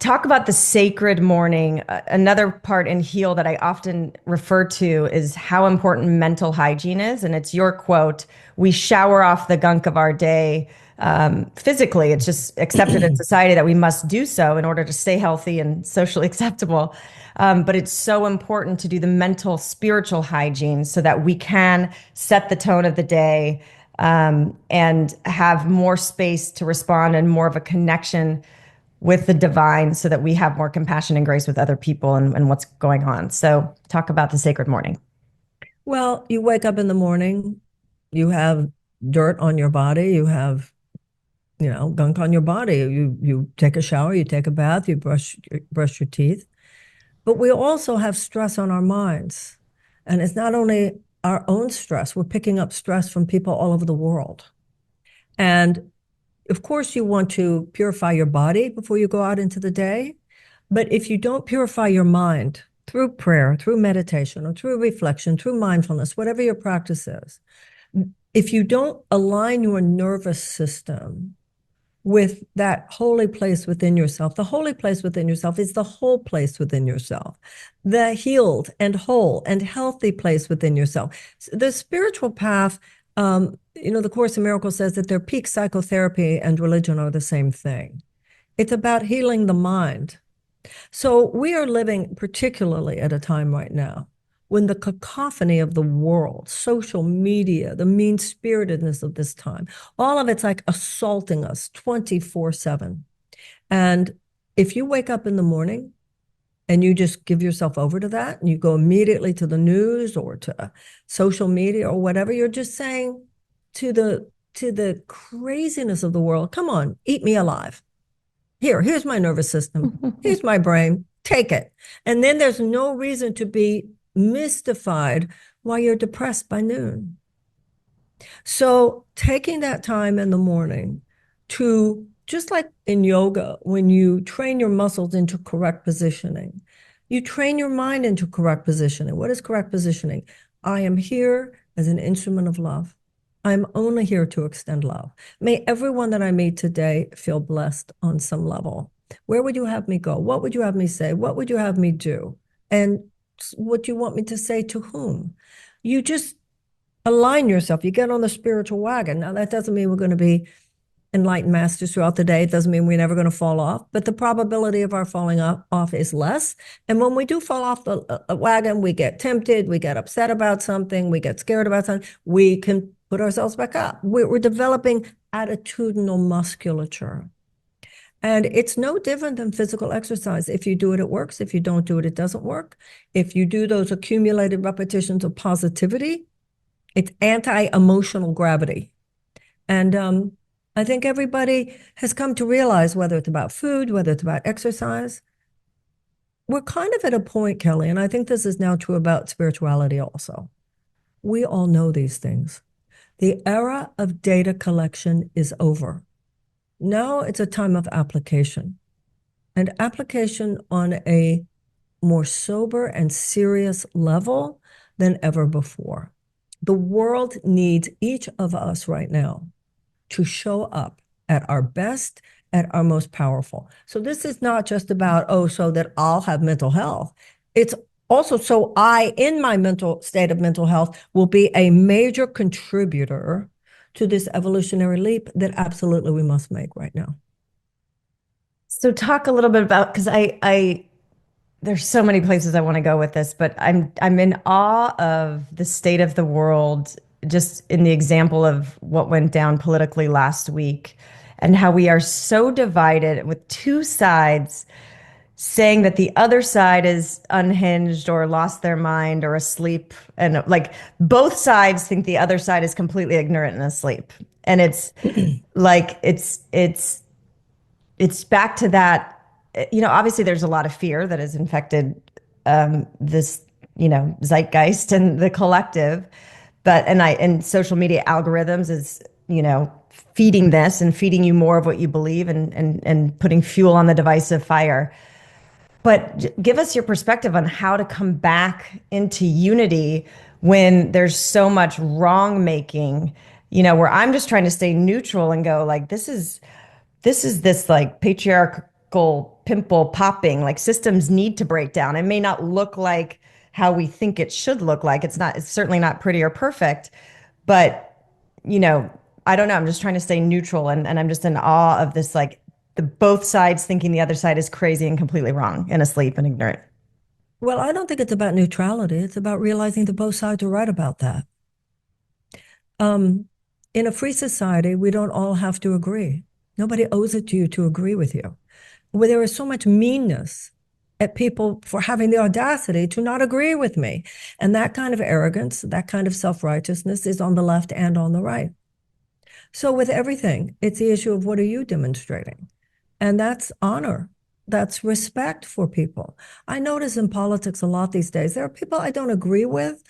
talk about the sacred morning. Another part in Heal that I often refer to is how important mental hygiene is. And it's your quote, we shower off the gunk of our day physically. It's just accepted in society that we must do so in order to stay healthy and socially acceptable. But it's so important to do the mental, spiritual hygiene so that we can set the tone of the day and have more space to respond and more of a connection with the divine so that we have more compassion and grace with other people and what's going on. So talk about the sacred morning. Well, you wake up in the morning, you have dirt on your body, you have, gunk on your body. You take a shower, you take a bath, you brush your teeth. But we also have stress on our minds. And it's not only our own stress, we're picking up stress from people all over the world. And of course, you want to purify your body before you go out into the day. But if you don't purify your mind through prayer, through meditation, or through reflection, through mindfulness, whatever your practice is, if you don't align your nervous system with that holy place within yourself, the holy place within yourself is the whole place within yourself, the healed and whole and healthy place within yourself. The spiritual path, the Course in Miracles says that their peak psychotherapy and religion are the same thing. It's about healing the mind. So we are living particularly at a time right now when the cacophony of the world, social media, the mean-spiritedness of this time, all of it's like assaulting us 24/7. And if you wake up in the morning and you just give yourself over to that and you go immediately to the news or to social media or whatever, you're just saying to the craziness of the world, come on, eat me alive. Here's my nervous system. Here's my brain. Take it. And then there's no reason to be mystified why you're depressed by noon. So taking that time in the morning to, just like in yoga, when you train your muscles into correct positioning, you train your mind into correct positioning. What is correct positioning? I am here as an instrument of love. I'm only here to extend love. May everyone that I meet today feel blessed on some level. Where would you have me go? What would you have me say? What would you have me do? And what do you want me to say to whom? You just align yourself. You get on the spiritual wagon. Now, that doesn't mean we're going to be enlightened masters throughout the day. It doesn't mean we're never going to fall off, but the probability of our falling off is less. And when we do fall off the wagon, we get tempted, we get upset about something, we get scared about something, we can put ourselves back up. We're developing attitudinal musculature. And it's no different than physical exercise. If you do it, it works. If you don't do it, it doesn't work. If you do those accumulated repetitions of positivity, it's anti-emotional gravity. And I think everybody has come to realize, whether it's about food, whether it's about exercise, we're kind of at a point, Kelly, and I think this is now true about spirituality also. We all know these things. The era of data collection is over. Now it's a time of application, and application on a more sober and serious level than ever before. The world needs each of us right now to show up at our best, at our most powerful. So this is not just about, oh, so that I'll have mental health. It's also so I, in my mental state of mental health, will be a major contributor to this evolutionary leap that absolutely we must make right now. So talk a little bit about, because I there's so many places I want to go with this, but I'm in awe of the state of the world, just in the example of what went down politically last week and how we are so divided with two sides saying that the other side is unhinged or lost their mind or asleep. And like both sides think the other side is completely ignorant and asleep. And it's like, it's back to that, obviously there's a lot of fear that has infected this, zeitgeist and the collective, and social media algorithms is, feeding this and feeding you more of what you believe and putting fuel on the divisive fire. But give us your perspective on how to come back into unity when there's so much wrong making, where I'm just trying to stay neutral and go like, this is this like patriarchal pimple popping. Like systems need to break down. It may not look like how we think it should look like. It's certainly not pretty or perfect, but you know, I don't know. I'm just trying to stay neutral and I'm just in awe of this like the both sides thinking the other side is crazy and completely wrong and asleep and ignorant. Well, I don't think it's about neutrality. It's about realizing that both sides are right about that. Um, in a free society, we don't all have to agree. Nobody owes it to you to agree with you. Where there is so much meanness at people for having the audacity to not agree with me. And that kind of arrogance, that kind of self-righteousness is on the left and on the right. So with everything, it's the issue of what are you demonstrating? And that's honor. That's respect for people. I notice in politics a lot these days, there are people I don't agree with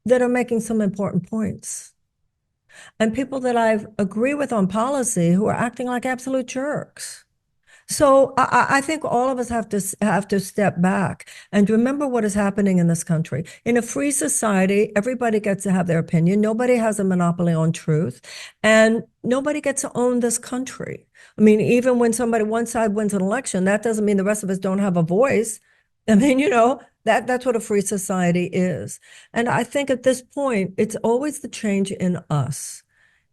that are making some important points. And people that I agree with on policy who are acting like absolute jerks. So I think all of us have to step back and remember what is happening in this country. In a free society, everybody gets to have their opinion. Nobody has a monopoly on truth, and nobody gets to own this country. I mean, even when one side wins an election, that doesn't mean the rest of us don't have a voice. I mean, that's what a free society is. And I think at this point, it's always the change in us.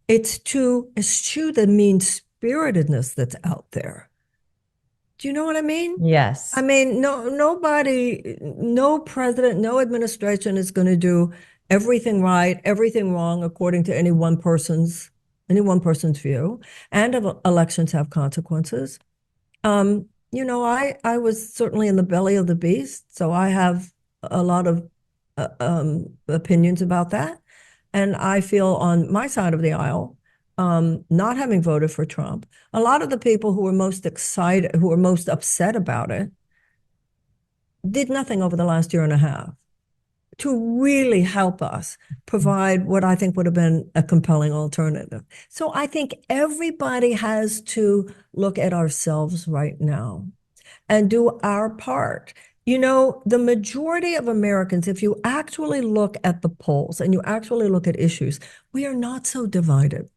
It's to the mean-spiritedness that's out there. Do you know what I mean? I Yes. mean, nobody, no president, no administration is going to do everything right, everything wrong according to any one person's view. And elections have consequences. I was certainly in the belly of the beast, so I have a lot of opinions about that. And I feel on my side of the aisle, not having voted for Trump, a lot of the people who were most excited, who were most upset about it, did nothing over the last year and a half to really help us provide what I think would have been a compelling alternative. So I think everybody has to look at ourselves right now and do our part. The majority of Americans, if you actually look at the polls and you actually look at issues, we are not so divided.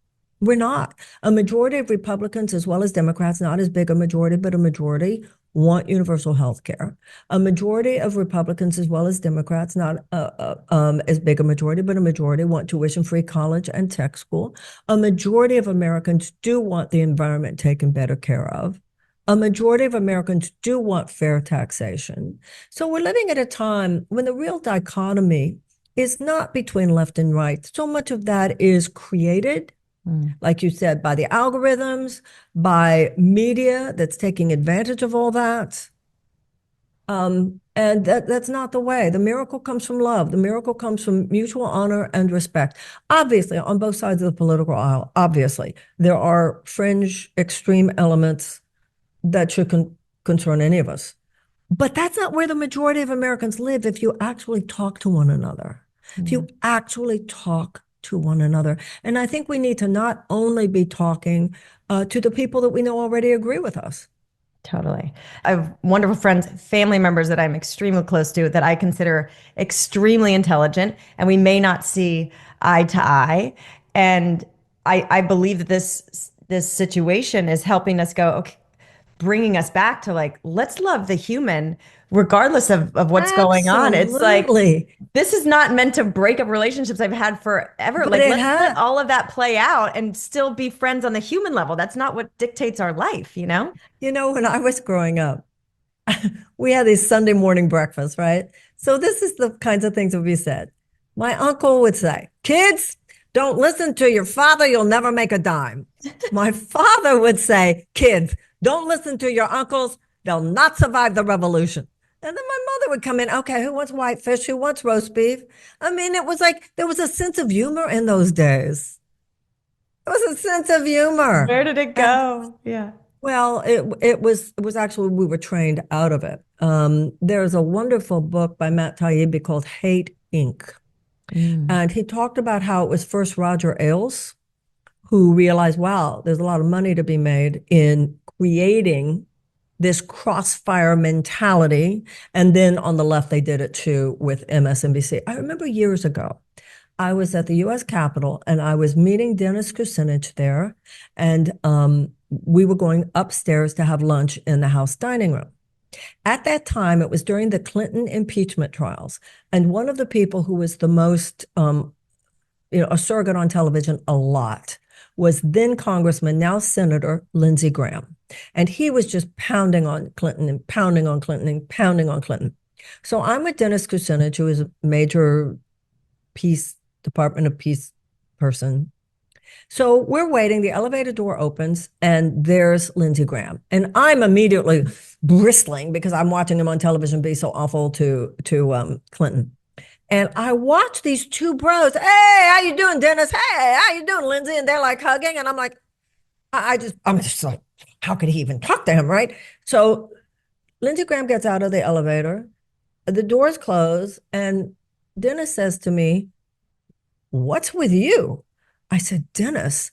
We're not. A majority of Republicans, as well as Democrats, not as big a majority, but a majority want universal health care. A majority of Republicans, as well as Democrats, not as big a majority, but a majority want tuition-free college and tech school. A majority of Americans do want the environment taken better care of. A majority of Americans do want fair taxation. So we're living at a time when the real dichotomy is not between left and right. So much of that is created, like you said, by the algorithms, by media that's taking advantage of all that. And that's not the way. The miracle comes from love. The miracle comes from mutual honor and respect. Obviously, on both sides of the political aisle, obviously, there are fringe, extreme elements that should concern any of us. But that's not where the majority of Americans live if you actually talk to one another. If you actually talk to one another. And I think we need to not only be talking to the people that we know already agree with us. Totally. I have wonderful friends, family members that I'm extremely close to that I consider extremely intelligent, and we may not see eye to eye. And I believe that this situation is helping us go, okay, bringing us back to like, let's love the human regardless of what's going on. It's like, Absolutely. this is not meant to break up relationships I've had forever. But Like, it let's let has, all of that play out and still be friends on the human level. That's not what dictates our life, you know? when I was growing up, we had these Sunday morning breakfasts, right? So this is the kinds of things that we said. My uncle would say, kids, don't listen to your father. You'll never make a dime. My father would say, kids, don't listen to your uncles. They'll not survive the revolution. And then my mother would come in. Okay, who wants white fish? Who wants roast beef? I mean, it was like there was a sense of humor in those days. There was a sense of humor. Where did it And go? Yeah. well, it was actually we were trained out of it. There's a wonderful book by Matt Taibbi called Hate Inc. Mm. And he talked about how it was first Roger Ailes who realized, wow, there's a lot of money to be made in creating this crossfire mentality. And then on the left, they did it too with MSNBC. I remember years ago, I was at the US Capitol and I was meeting Dennis Kucinich there. And we were going upstairs to have lunch in the House dining room. At that time, it was during the Clinton impeachment trials. And one of the people who was the most, a surrogate on television a lot was then Congressman, now Senator Lindsey Graham. And he was just pounding on Clinton and pounding on Clinton and pounding on Clinton. So I'm with Dennis Kucinich, who is a major Department of Peace person. So we're waiting, the elevator door opens, and there's Lindsey Graham. And I'm immediately bristling because I'm watching him on television be so awful to Clinton. And I watch these two bros. Hey, how you doing, Dennis? Hey, how you doing, Lindsey? And they're like hugging. And I'm like, I'm just like, how could he even talk to him, right? So Lindsey Graham gets out of the elevator. The doors close. And Dennis says to me, what's with you? I said, Dennis,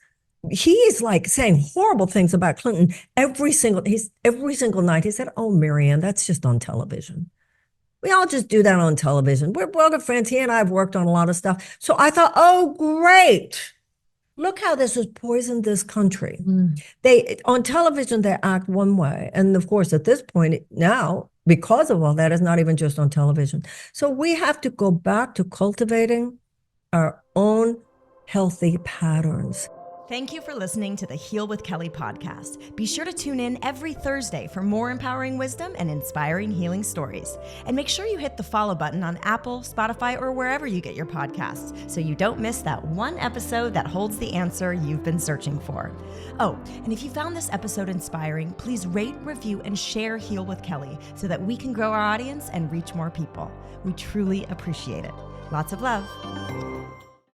he's like saying horrible things about Clinton every single night. He said, oh, Marianne, that's just on television. We all just do that on television. We're good friends. He and I have worked on a lot of stuff. So I thought, oh, great. Look how this has poisoned this country. On television, they act one way. And of course, at this point now, because of all that, it's not even just on television. So we have to go back to cultivating our own healthy patterns. Thank you for listening to the Heal with Kelly podcast. Be sure to tune in every Thursday for more empowering wisdom and inspiring healing stories. And make sure you hit the follow button on Apple, Spotify, or wherever you get your podcasts so you don't miss that one episode that holds the answer you've been searching for. Oh, and if you found this episode inspiring, please rate, review, and share Heal with Kelly so that we can grow our audience and reach more people. We truly appreciate it. Lots of love.